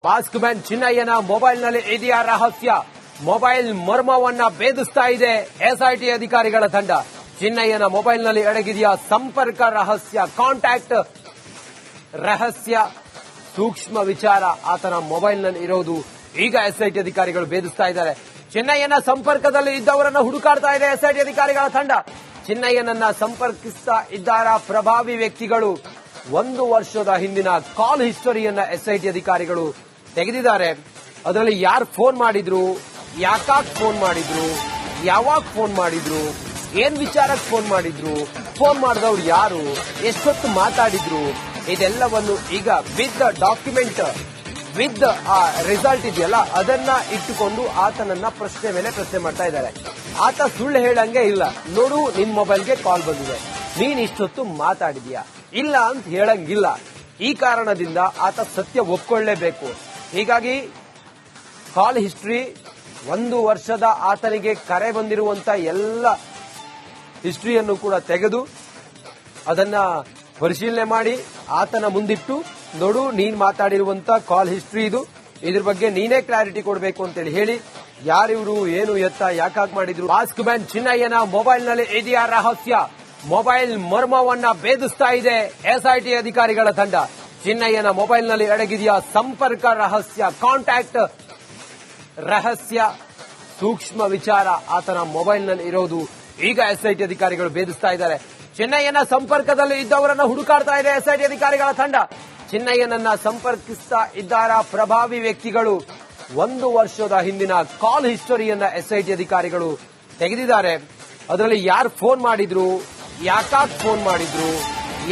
Mask man ಚಿನ್ನಯ್ಯನ ಮೊಬೈಲ್ನಲ್ಲಿ ಇದೆಯಾ ರಹಸ್ಯ? ಮೊಬೈಲ್ ಮರ್ಮವನ್ನ ಭೇದಿಸ್ತಾ ಇದೆ ಎಸ್ಐಟಿ ಅಧಿಕಾರಿಗಳ ತಂಡ. ಚಿನ್ನಯ್ಯನ ಮೊಬೈಲ್ನಲ್ಲಿ ಅಡಗಿದೆಯಾ ಸಂಪರ್ಕ ರಹಸ್ಯ, ಕಾಂಟ್ಯಾಕ್ಟ್ ರಹಸ್ಯ, ಸೂಕ್ಷ್ಮ ವಿಚಾರ ಆತನ ಮೊಬೈಲ್ನಲ್ಲಿ ಇರೋದು ಈಗ ಎಸ್ಐಟಿ ಅಧಿಕಾರಿಗಳು ಭೇದಿಸ್ತಾ ಇದ್ದಾರೆ. ಚಿನ್ನಯ್ಯನ ಸಂಪರ್ಕದಲ್ಲಿ ಇದ್ದವರನ್ನ ಹುಡುಕಾಡ್ತಾ ಇದೆ ಎಸ್ಐಟಿ ಅಧಿಕಾರಿಗಳ ತಂಡ. ಚಿನ್ನಯ್ಯನನ್ನ ಸಂಪರ್ಕಿಸ್ತಾ ಇದ್ದಾರ ಪ್ರಭಾವಿ ವ್ಯಕ್ತಿಗಳು. 1 ವರ್ಷದ ಹಿಂದಿನ ಕಾಲ್ ಹಿಸ್ಟರಿಯನ್ನ ಎಸ್ಐಟಿ ಅಧಿಕಾರಿಗಳು ತೆಗೆದಿದ್ದಾರೆ. ಅದರಲ್ಲಿ ಯಾರು ಫೋನ್ ಮಾಡಿದ್ರು, ಯಾಕಾಗ್ ಫೋನ್ ಮಾಡಿದ್ರು, ಯಾವಾಗ ಫೋನ್ ಮಾಡಿದ್ರು, ಏನ್ ವಿಚಾರಕ್ಕೆ ಫೋನ್ ಮಾಡಿದ್ರು, ಫೋನ್ ಮಾಡಿದವ್ರು ಯಾರು, ಎಷ್ಟೊತ್ತು ಮಾತಾಡಿದ್ರು, ಇದೆಲ್ಲವನ್ನು ಈಗ ವಿತ್ ಡಾಕ್ಯುಮೆಂಟ್ ವಿತ್ ರಿಸಲ್ಟ್ ಇದೆಯಲ್ಲ ಅದನ್ನ ಇಟ್ಟುಕೊಂಡು ಆತನನ್ನ ಪ್ರಶ್ನೆ ಮೇಲೆ ಪ್ರಶ್ನೆ ಮಾಡ್ತಾ ಇದ್ದಾರೆ. ಆತ ಸುಳ್ಳು ಹೇಳಂಗೆ ಇಲ್ಲ. ನೋಡು, ನಿನ್ ಮೊಬೈಲ್ಗೆ ಕಾಲ್ ಬಂದಿದೆ, ನೀನ್ ಇಷ್ಟೊತ್ತು ಮಾತಾಡಿದ್ಯಾ, ಇಲ್ಲ ಅಂತ ಹೇಳಂಗಿಲ್ಲ. ಈ ಕಾರಣದಿಂದ ಆತ ಸತ್ಯ ಒಪ್ಕೊಳ್ಳೇಬೇಕು. ಹೀಗಾಗಿ ಕಾಲ್ ಹಿಸ್ಟ್ರಿ, 1 ವರ್ಷದ ಆತನಿಗೆ ಕರೆ ಬಂದಿರುವಂತ ಎಲ್ಲ ಹಿಸ್ಟ್ರಿಯನ್ನು ಕೂಡ ತೆಗೆದು ಅದನ್ನ ಪರಿಶೀಲನೆ ಮಾಡಿ ಆತನ ಮುಂದಿಟ್ಟು, ನೋಡು, ನೀನ್ ಮಾತಾಡಿರುವಂತ ಕಾಲ್ ಹಿಸ್ಟ್ರಿ ಇದು, ಇದ್ರ ಬಗ್ಗೆ ನೀನೇ ಕ್ಲಾರಿಟಿ ಕೊಡಬೇಕು ಅಂತೇಳಿ ಹೇಳಿ ಯಾರಿವರು, ಏನು ಎತ್ತ, ಯಾಕಾಗ್ ಮಾಡಿದ್ರು. ಮಾಸ್ಕ್ ಮ್ಯಾನ್ ಚಿನ್ನಯ್ಯನ ಮೊಬೈಲ್ನಲ್ಲಿ ಇದೆಯಾ ರಹಸ್ಯ? ಮೊಬೈಲ್ ಮರ್ಮವನ್ನ ಭೇದಿಸ್ತಾ ಇದೆ ಎಸ್ಐಟಿ ಅಧಿಕಾರಿಗಳ ತಂಡ. ಚಿನ್ನಯ್ಯನ ಮೊಬೈಲ್ನಲ್ಲಿ ಅಡಗಿದೆಯಾ ಸಂಪರ್ಕ ರಹಸ್ಯ, ಕಾಂಟ್ಯಾಕ್ಟ್ ರಹಸ್ಯ, ಸೂಕ್ಷ್ಮ ವಿಚಾರ ಆತನ ಮೊಬೈಲ್ನಲ್ಲಿ ಇರೋದು ಈಗ ಎಸ್ಐಟಿ ಅಧಿಕಾರಿಗಳು ಭೇದಿಸ್ತಾ ಇದ್ದಾರೆ. ಚಿನ್ನಯ್ಯನ ಸಂಪರ್ಕದಲ್ಲಿ ಇದ್ದವರನ್ನ ಹುಡುಕಾಡ್ತಾ ಇದೆ ಎಸ್ಐಟಿ ಅಧಿಕಾರಿಗಳ ತಂಡ. ಚಿನ್ನಯ್ಯನನ್ನ ಸಂಪರ್ಕಿಸ್ತಾ ಇದ್ದಾರ ಪ್ರಭಾವಿ ವ್ಯಕ್ತಿಗಳು. 1 ವರ್ಷದ ಹಿಂದಿನ ಕಾಲ್ ಹಿಸ್ಟರಿಯನ್ನ ಎಸ್ಐಟಿ ಅಧಿಕಾರಿಗಳು ತೆಗೆದಿದ್ದಾರೆ. ಅದರಲ್ಲಿ ಯಾರು ಫೋನ್ ಮಾಡಿದ್ರು, ಯಾಕಾಗ್ ಫೋನ್ ಮಾಡಿದ್ರು,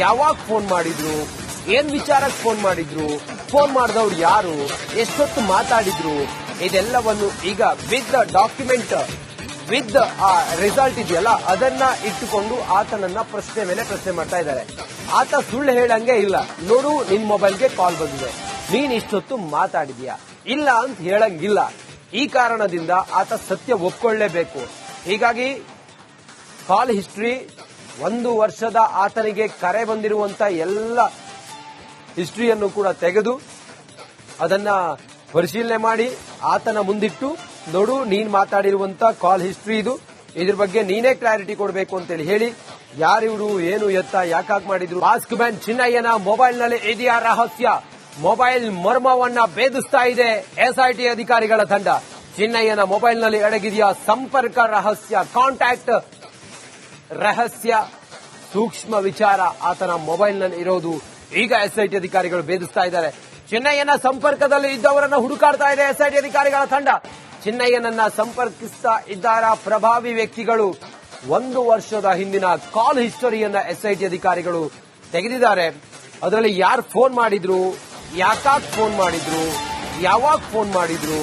ಯಾವಾಗ ಫೋನ್ ಮಾಡಿದ್ರು, ಏನ್ ವಿಚಾರಕ್ಕೆ ಫೋನ್ ಮಾಡಿದ್ರು, ಫೋನ್ ಮಾಡಿದವ್ರು ಯಾರು, ಎಷ್ಟೊತ್ತು ಮಾತಾಡಿದ್ರು, ಇದೆಲ್ಲವನ್ನು ಈಗ ವಿತ್ ಡಾಕ್ಯುಮೆಂಟ್ ವಿತ್ ರಿಸಲ್ಟ್ ಇದೆಯಲ್ಲ ಅದನ್ನ ಇಟ್ಟುಕೊಂಡು ಆತನನ್ನ ಪ್ರಶ್ನೆ ಮೇಲೆ ಪ್ರಶ್ನೆ ಮಾಡ್ತಾ ಇದ್ದಾರೆ. ಆತ ಸುಳ್ಳು ಹೇಳಂಗೆ ಇಲ್ಲ. ನೋಡು, ನಿನ್ ಮೊಬೈಲ್ಗೆ ಕಾಲ್ ಬಂದಿದೆ, ನೀನ್ ಇಷ್ಟೊತ್ತು ಮಾತಾಡಿದ್ಯಾ, ಇಲ್ಲ ಅಂತ ಹೇಳಂಗಿಲ್ಲ. ಈ ಕಾರಣದಿಂದ ಆತ ಸತ್ಯ ಒಪ್ಕೊಳ್ಳೇಬೇಕು. ಹೀಗಾಗಿ ಕಾಲ್ ಹಿಸ್ಟ್ರಿ, 1 ವರ್ಷದ ಆತನಿಗೆ ಕರೆ ಬಂದಿರುವಂತ ಎಲ್ಲ ಹಿಸ್ಟ್ರಿಯನ್ನು ಕೂಡ ತೆಗೆದು ಅದನ್ನ ಪರಿಶೀಲನೆ ಮಾಡಿ ಆತನ ಮುಂದಿಟ್ಟು, ನೋಡು, ನೀನ್ ಮಾತಾಡಿರುವಂತ ಕಾಲ್ ಹಿಸ್ಟ್ರಿ ಇದು, ಇದ್ರ ಬಗ್ಗೆ ನೀನೇ ಕ್ಲಾರಿಟಿ ಕೊಡಬೇಕು ಅಂತೇಳಿ ಹೇಳಿ ಯಾರಿವರು, ಏನು ಎತ್ತ, ಯಾಕಾಗ್ ಮಾಡಿದ್ರು. ಮಾಸ್ಕ್ ಮ್ಯಾನ್ ಚಿನ್ನಯ್ಯನ ಮೊಬೈಲ್ನಲ್ಲಿ ಇದೆಯಾ ರಹಸ್ಯ? ಮೊಬೈಲ್ ಮರ್ಮವನ್ನ ಭೇದಿಸ್ತಾ ಇದೆ ಎಸ್ಐಟಿ ಅಧಿಕಾರಿಗಳ ತಂಡ. ಚಿನ್ನಯ್ಯನ ಮೊಬೈಲ್ನಲ್ಲಿ ಅಡಗಿದೆಯಾ ಸಂಪರ್ಕ ರಹಸ್ಯ, ಕಾಂಟ್ಯಾಕ್ಟ್ ರಹಸ್ಯ, ಸೂಕ್ಷ್ಮ ವಿಚಾರ ಆತನ ಮೊಬೈಲ್ನಲ್ಲಿ ಇರೋದು ಈಗ ಎಸ್ಐಟಿ ಅಧಿಕಾರಿಗಳು ಭೇದಿಸ್ತಾ ಇದ್ದಾರೆ. ಚಿನ್ನಯ್ಯನ ಸಂಪರ್ಕದಲ್ಲಿ ಇದ್ದವರನ್ನ ಹುಡುಕಾಡ್ತಾ ಇದೆ ಎಸ್ಐಟಿ ಅಧಿಕಾರಿಗಳ ತಂಡ. ಚಿನ್ನಯ್ಯನನ್ನ ಸಂಪರ್ಕಿಸ್ತಾ ಇದ್ದಾರ ಪ್ರಭಾವಿ ವ್ಯಕ್ತಿಗಳು. 1 ವರ್ಷದ ಹಿಂದಿನ ಕಾಲ್ ಹಿಸ್ಟರಿಯನ್ನ ಎಸ್ಐಟಿ ಅಧಿಕಾರಿಗಳು ತೆಗೆದಿದ್ದಾರೆ. ಅದರಲ್ಲಿ ಯಾರು ಫೋನ್ ಮಾಡಿದ್ರು, ಯಾಕಾಗ್ ಫೋನ್ ಮಾಡಿದ್ರು, ಯಾವಾಗ ಫೋನ್ ಮಾಡಿದ್ರು,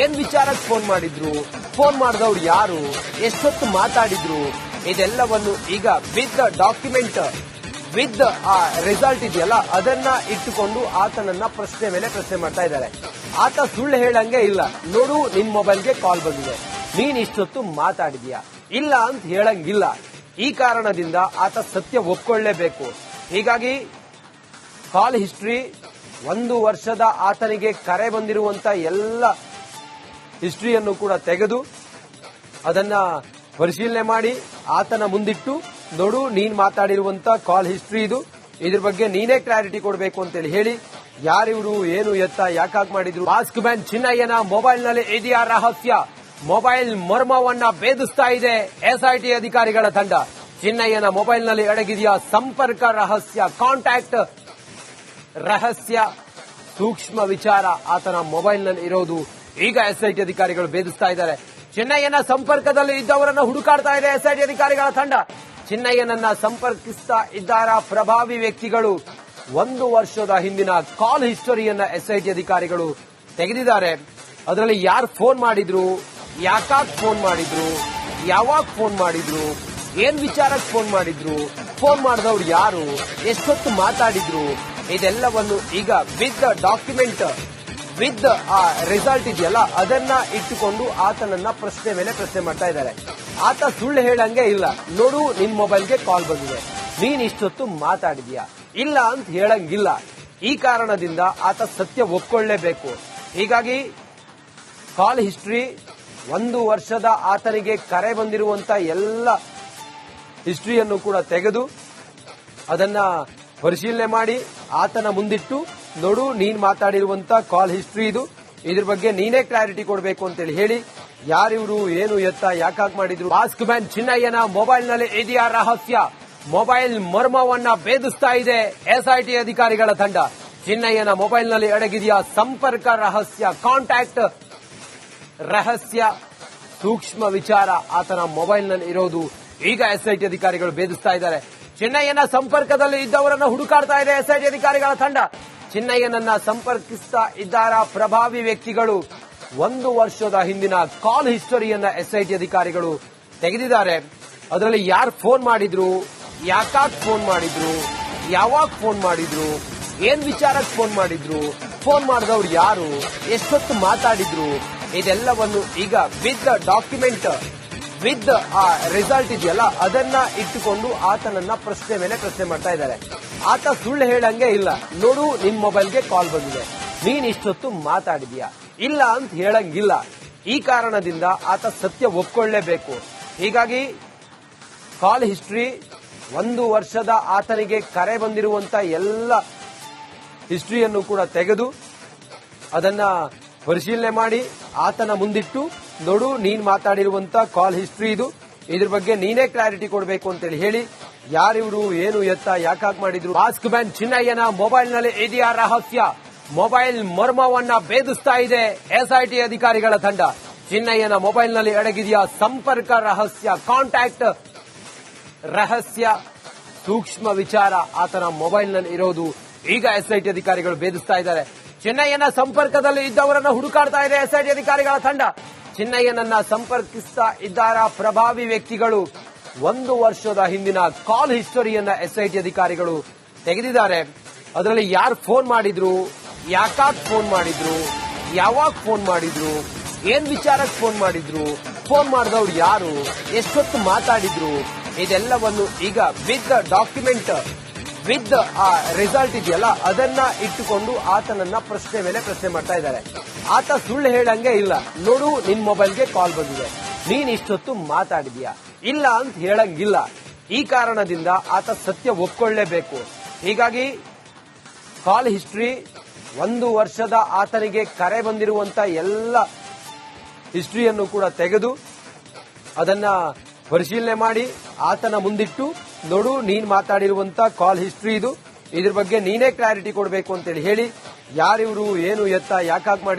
ಏನ್ ವಿಚಾರಕ್ಕೆ ಫೋನ್ ಮಾಡಿದ್ರು, ಫೋನ್ ಮಾಡಿದವ್ರು ಯಾರು, ಎಷ್ಟೊತ್ತು ಮಾತಾಡಿದ್ರು, ಇದೆಲ್ಲವನ್ನು ಈಗ ವಿತ್ ಡಾಕ್ಯುಮೆಂಟ್ ವಿತ್ ರಿಸಲ್ಟ್ ಇದೆಯಲ್ಲ ಅದನ್ನ ಇಟ್ಟುಕೊಂಡು ಆತನನ್ನ ಪ್ರಶ್ನೆ ಮೇಲೆ ಪ್ರಶ್ನೆ ಮಾಡ್ತಾ ಇದ್ದಾರೆ. ಆತ ಸುಳ್ಳು ಹೇಳಂಗೆ ಇಲ್ಲ. ನೋಡು, ನಿನ್ ಮೊಬೈಲ್ಗೆ ಕಾಲ್ ಬಂದಿದೆ, ನೀನ್ ಇಷ್ಟೊತ್ತು ಮಾತಾಡಿದ್ಯಾ, ಇಲ್ಲ ಅಂತ ಹೇಳಂಗಿಲ್ಲ. ಈ ಕಾರಣದಿಂದ ಆತ ಸತ್ಯ ಒಪ್ಕೊಳ್ಳೇಬೇಕು. ಹೀಗಾಗಿ ಕಾಲ್ ಹಿಸ್ಟ್ರಿ, 1 ವರ್ಷದ ಆತನಿಗೆ ಕರೆ ಬಂದಿರುವಂತ ಎಲ್ಲ ಹಿಸ್ಟ್ರಿಯನ್ನು ಕೂಡ ತೆಗೆದು ಅದನ್ನ ಪರಿಶೀಲನೆ ಮಾಡಿ ಆತನ ಮುಂದಿಟ್ಟು, ನೋಡು, ನೀನ್ ಮಾತಾಡಿರುವಂತ ಕಾಲ್ ಹಿಸ್ಟ್ರಿ ಇದು, ಇದ್ರ ಬಗ್ಗೆ ನೀನೇ ಕ್ಲಾರಿಟಿ ಕೊಡಬೇಕು ಅಂತೇಳಿ ಹೇಳಿ ಯಾರಿವರು, ಏನು ಎತ್ತ, ಯಾಕಾಗ್ ಮಾಡಿದ್ರು. ಮಾಸ್ಕ್ ಮ್ಯಾನ್ ಚಿನ್ನಯ್ಯನ ಮೊಬೈಲ್ನಲ್ಲಿ ಇದೆಯಾ ರಹಸ್ಯ? ಮೊಬೈಲ್ ಮರ್ಮವನ್ನ ಭೇದಿಸ್ತಾ ಇದೆ ಎಸ್ಐಟಿ ಅಧಿಕಾರಿಗಳ ತಂಡ. ಚಿನ್ನಯ್ಯನ ಮೊಬೈಲ್ನಲ್ಲಿ ಅಡಗಿದೆಯಾ ಸಂಪರ್ಕ ರಹಸ್ಯ, ಕಾಂಟ್ಯಾಕ್ಟ್ ರಹಸ್ಯ, ಸೂಕ್ಷ್ಮ ವಿಚಾರ ಆತನ ಮೊಬೈಲ್ನಲ್ಲಿ ಇರೋದು ಈಗ ಎಸ್ಐಟಿ ಅಧಿಕಾರಿಗಳು ಭೇದಿಸ್ತಾ ಇದ್ದಾರೆ. ಚಿನ್ನಯ್ಯನ ಸಂಪರ್ಕದಲ್ಲಿ ಇದ್ದವರನ್ನ ಹುಡುಕಾಡ್ತಾ ಇದೆ ಎಸ್ಐಟಿ ಅಧಿಕಾರಿಗಳ ತಂಡ. ಚಿನ್ನಯ್ಯನನ್ನ ಸಂಪರ್ಕಿಸ್ತಾ ಇದ್ದಾರ ಪ್ರಭಾವಿ ವ್ಯಕ್ತಿಗಳು. 1 ವರ್ಷದ ಹಿಂದಿನ ಕಾಲ್ ಹಿಸ್ಟರಿಯನ್ನ ಎಸ್ಐಟಿ ಅಧಿಕಾರಿಗಳು ತೆಗೆದಿದ್ದಾರೆ. ಅದರಲ್ಲಿ ಯಾರು ಫೋನ್ ಮಾಡಿದ್ರು, ಯಾಕಾಗ್ ಫೋನ್ ಮಾಡಿದ್ರು, ಯಾವಾಗ ಫೋನ್ ಮಾಡಿದ್ರು, ಏನ್ ವಿಚಾರಕ್ಕೆ ಫೋನ್ ಮಾಡಿದ್ರು, ಫೋನ್ ಮಾಡಿದವ್ರು ಯಾರು, ಎಷ್ಟೊತ್ತು ಮಾತಾಡಿದ್ರು, ಇದೆಲ್ಲವನ್ನು ಈಗ ವಿತ್ ಡಾಕ್ಯುಮೆಂಟ್ ವಿತ್ ರಿಸಲ್ಟ್ ಇದೆಯಲ್ಲ ಅದನ್ನ ಇಟ್ಟುಕೊಂಡು ಆತನನ್ನ ಪ್ರಶ್ನೆ ಮೇಲೆ ಪ್ರಶ್ನೆ ಮಾಡ್ತಾ ಇದ್ದಾರೆ. ಆತ ಸುಳ್ಳು ಹೇಳಂಗೆ ಇಲ್ಲ. ನೋಡು, ನಿನ್ ಮೊಬೈಲ್ಗೆ ಕಾಲ್ ಬಂದಿದೆ, ನೀನ್ ಇಷ್ಟೊತ್ತು ಮಾತಾಡಿದ್ಯಾ, ಇಲ್ಲ ಅಂತ ಹೇಳಂಗಿಲ್ಲ. ಈ ಕಾರಣದಿಂದ ಆತ ಸತ್ಯ ಒಪ್ಕೊಳ್ಳೇಬೇಕು. ಹೀಗಾಗಿ ಕಾಲ್ ಹಿಸ್ಟ್ರಿ, 1 ವರ್ಷದ ಆತನಿಗೆ ಕರೆ ಬಂದಿರುವಂತ ಎಲ್ಲ ಹಿಸ್ಟ್ರಿಯನ್ನು ಕೂಡ ತೆಗೆದು ಅದನ್ನ ಪರಿಶೀಲನೆ ಮಾಡಿ ಆತನ ಮುಂದಿಟ್ಟು, ನೋಡು ನೀನ್ ಮಾತಾಡಿರುವಂತ ಕಾಲ್ ಹಿಸ್ಟ್ರಿ ಇದು, ಇದ್ರ ಬಗ್ಗೆ ನೀನೇ ಕ್ಲಾರಿಟಿ ಕೊಡಬೇಕು ಅಂತೇಳಿ ಹೇಳಿ ಯಾರಿವರು, ಏನು ಎತ್ತ, ಯಾಕಾಗ್ ಮಾಡಿದ್ರು. ಮಾಸ್ಕ್ ಮ್ಯಾನ್ ಚಿನ್ನಯ್ಯನ ಮೊಬೈಲ್ ನಲ್ಲಿ ಇದೆಯಾ ರಹಸ್ಯ? ಮೊಬೈಲ್ ಮರ್ಮವನ್ನ ಭೇದಿಸ್ತಾ ಇದೆ ಎಸ್ಐಟಿ ಅಧಿಕಾರಿಗಳ ತಂಡ. ಚಿನ್ನಯ್ಯನ ಮೊಬೈಲ್ ನಲ್ಲಿ ಅಡಗಿದೆಯಾ ಸಂಪರ್ಕ ರಹಸ್ಯ, ಕಾಂಟ್ಯಾಕ್ಟ್ ರಹಸ್ಯ, ಸೂಕ್ಷ್ಮ ವಿಚಾರ ಆತನ ಮೊಬೈಲ್ ನಲ್ಲಿ ಇರೋದು ಈಗ ಎಸ್ಐಟಿ ಅಧಿಕಾರಿಗಳು ಭೇದಿಸ್ತಾ ಇದ್ದಾರೆ. ಚಿನ್ನಯ್ಯನ ಸಂಪರ್ಕದಲ್ಲಿ ಇದ್ದವರನ್ನು ಹುಡುಕಾಡ್ತಾ ಇದೆ ಎಸ್ಐಟಿ ಅಧಿಕಾರಿಗಳ ತಂಡ. ಚಿನ್ನಯ್ಯನನ್ನ ಸಂಪರ್ಕಿಸ್ತಾ ಇದ್ದಾರ ಪ್ರಭಾವಿ ವ್ಯಕ್ತಿಗಳು. 1 ವರ್ಷದ ಹಿಂದಿನ ಕಾಲ್ ಹಿಸ್ಟರಿಯನ್ನ ಎಸ್ಐಟಿ ಅಧಿಕಾರಿಗಳು ತೆಗೆದಿದ್ದಾರೆ. ಅದರಲ್ಲಿ ಯಾರು ಫೋನ್ ಮಾಡಿದ್ರು, ಯಾಕಾಗ್ ಫೋನ್ ಮಾಡಿದ್ರು, ಯಾವಾಗ ಫೋನ್ ಮಾಡಿದ್ರು, ಏನ್ ವಿಚಾರಕ್ಕೆ ಫೋನ್ ಮಾಡಿದ್ರು, ಫೋನ್ ಮಾಡಿದವ್ರು ಯಾರು, ಎಷ್ಟೊತ್ತು ಮಾತಾಡಿದ್ರು, ಇದೆಲ್ಲವನ್ನು ಈಗ ವಿತ್ ಡಾಕ್ಯುಮೆಂಟ್, ವಿತ್ ಆ ರಿಸಲ್ಟ್ ಇದೆಯಲ್ಲ ಅದನ್ನ ಇಟ್ಟುಕೊಂಡು ಆತನನ್ನ ಪ್ರಶ್ನೆ ಮೇಲೆ ಪ್ರಶ್ನೆ ಮಾಡ್ತಾ ಇದ್ದಾರೆ. ಆತ ಸುಳ್ಳು ಹೇಳಂಗೆ ಇಲ್ಲ. ನೋಡು, ನಿಮ್ ಮೊಬೈಲ್ಗೆ ಕಾಲ್ ಬಂದಿದೆ, ನೀನ್ ಇಷ್ಟೊತ್ತು ಮಾತಾಡಿದ್ಯಾ, ಇಲ್ಲ ಅಂತ ಹೇಳಂಗಿಲ್ಲ. ಈ ಕಾರಣದಿಂದ ಆತ ಸತ್ಯ ಒಪ್ಕೊಳ್ಳೇಬೇಕು. ಹೀಗಾಗಿ ಕಾಲ್ ಹಿಸ್ಟ್ರಿ, 1 ವರ್ಷದ ಆತನಿಗೆ ಕರೆ ಬಂದಿರುವಂತ ಎಲ್ಲ ಹಿಸ್ಟ್ರಿಯನ್ನು ಕೂಡ ತೆಗೆದು ಅದನ್ನ ಪರಿಶೀಲನೆ ಮಾಡಿ ಆತನ ಮುಂದಿಟ್ಟು, ನೋಡು ನೀನ್ ಮಾತಾಡಿರುವಂತ ಕಾಲ್ ಹಿಸ್ಟ್ರಿ ಇದು, ಇದ್ರ ಬಗ್ಗೆ ನೀನೇ ಕ್ಲಾರಿಟಿ ಕೊಡಬೇಕು ಅಂತೇಳಿ ಹೇಳಿ ಯಾರಿವರು, ಏನು ಎತ್ತ, ಯಾಕಾಗ್ ಮಾಡಿದ್ರು. ಮಾಸ್ಕ್ ಮ್ಯಾನ್ ಚಿನ್ನಯ್ಯನ ಮೊಬೈಲ್ ನಲ್ಲಿ ಇದೆಯಾ ರಹಸ್ಯ? ಮೊಬೈಲ್ ಮರ್ಮವನ್ನ ಭೇದಿಸ್ತಾ ಇದೆ ಎಸ್ಐಟಿ ಅಧಿಕಾರಿಗಳ ತಂಡ. ಚಿನ್ನಯ್ಯನ ಮೊಬೈಲ್ ನಲ್ಲಿ ಅಡಗಿದೆಯಾ ಸಂಪರ್ಕ ರಹಸ್ಯ, ಕಾಂಟ್ಯಾಕ್ಟ್ ರಹಸ್ಯ, ಸೂಕ್ಷ್ಮ ವಿಚಾರ ಆತನ ಮೊಬೈಲ್ ನಲ್ಲಿ ಇರೋದು ಈಗ ಎಸ್ಐಟಿ ಅಧಿಕಾರಿಗಳು ಭೇದಿಸ್ತಾ ಇದ್ದಾರೆ. ಚಿನ್ನಯ್ಯನ ಸಂಪರ್ಕದಲ್ಲಿ ಇದ್ದವರನ್ನು ಹುಡುಕಾಡ್ತಾ ಇದೆ ಎಸ್ಐಟಿ ಅಧಿಕಾರಿಗಳ ತಂಡ. ಚಿನ್ನಯ್ಯನನ್ನ ಸಂಪರ್ಕಿಸ್ತಾ ಇದ್ದಾರ ಪ್ರಭಾವಿ ವ್ಯಕ್ತಿಗಳು. 1 ವರ್ಷದ ಹಿಂದಿನ ಕಾಲ್ ಹಿಸ್ಟರಿಯನ್ನ ಎಸ್ಐಟಿ ಅಧಿಕಾರಿಗಳು ತೆಗೆದಿದ್ದಾರೆ. ಅದರಲ್ಲಿ ಯಾರು ಫೋನ್ ಮಾಡಿದ್ರು, ಯಾಕಾಗ್ ಫೋನ್ ಮಾಡಿದ್ರು, ಯಾವಾಗ ಫೋನ್ ಮಾಡಿದ್ರು, ಏನ್ ವಿಚಾರಕ್ಕೆ ಫೋನ್ ಮಾಡಿದ್ರು, ಫೋನ್ ಮಾಡಿದವ್ರು ಯಾರು, ಎಷ್ಟೊತ್ತು ಮಾತಾಡಿದ್ರು, ಇದೆಲ್ಲವನ್ನು ಈಗ ವಿತ್ ಡಾಕ್ಯುಮೆಂಟ್, ವಿತ್ ಆ ರಿಸಲ್ಟ್ ಇದೆಯಲ್ಲ ಅದನ್ನ ಇಟ್ಟುಕೊಂಡು ಆತನನ್ನ ಪ್ರಶ್ನೆ ಮೇಲೆ ಪ್ರಶ್ನೆ ಮಾಡ್ತಾ ಇದ್ದಾರೆ. ಆತ ಸುಳ್ಳು ಹೇಳಂಗೆ ಇಲ್ಲ. ನೋಡು, ನಿನ್ ಮೊಬೈಲ್ಗೆ ಕಾಲ್ ಬಂದಿದೆ, ನೀನ್ ಇಷ್ಟೊತ್ತು ಮಾತಾಡಿದ್ಯಾ, ಇಲ್ಲ ಅಂತ ಹೇಳಂಗಿಲ್ಲ. ಈ ಕಾರಣದಿಂದ ಆತ ಸತ್ಯ ಒಪ್ಕೊಳ್ಳೇಬೇಕು. ಹೀಗಾಗಿ ಕಾಲ್ ಹಿಸ್ಟ್ರಿ, 1 ವರ್ಷದ ಆತನಿಗೆ ಕರೆ ಬಂದಿರುವಂತ ಎಲ್ಲ ಹಿಸ್ಟ್ರಿಯನ್ನು ಕೂಡ ತೆಗೆದು ಅದನ್ನ ಪರಿಶೀಲನೆ ಮಾಡಿ ಆತನ ಮುಂದಿಟ್ಟು, ನೋಡು ನೀನ್ ಮಾತಾಡಿರುವಂತ ಕಾಲ್ ಹಿಸ್ಟ್ರಿ ಇದು, ಇದ್ರ ಬಗ್ಗೆ ನೀನೇ ಕ್ಲಾರಿಟಿ ಕೊಡಬೇಕು ಅಂತೇಳಿ ಹೇಳಿ ಯಾರಿವರು, ಏನು ಎತ್ತ, ಯಾಕಾಗ್ ಮಾಡಿದ್ರು.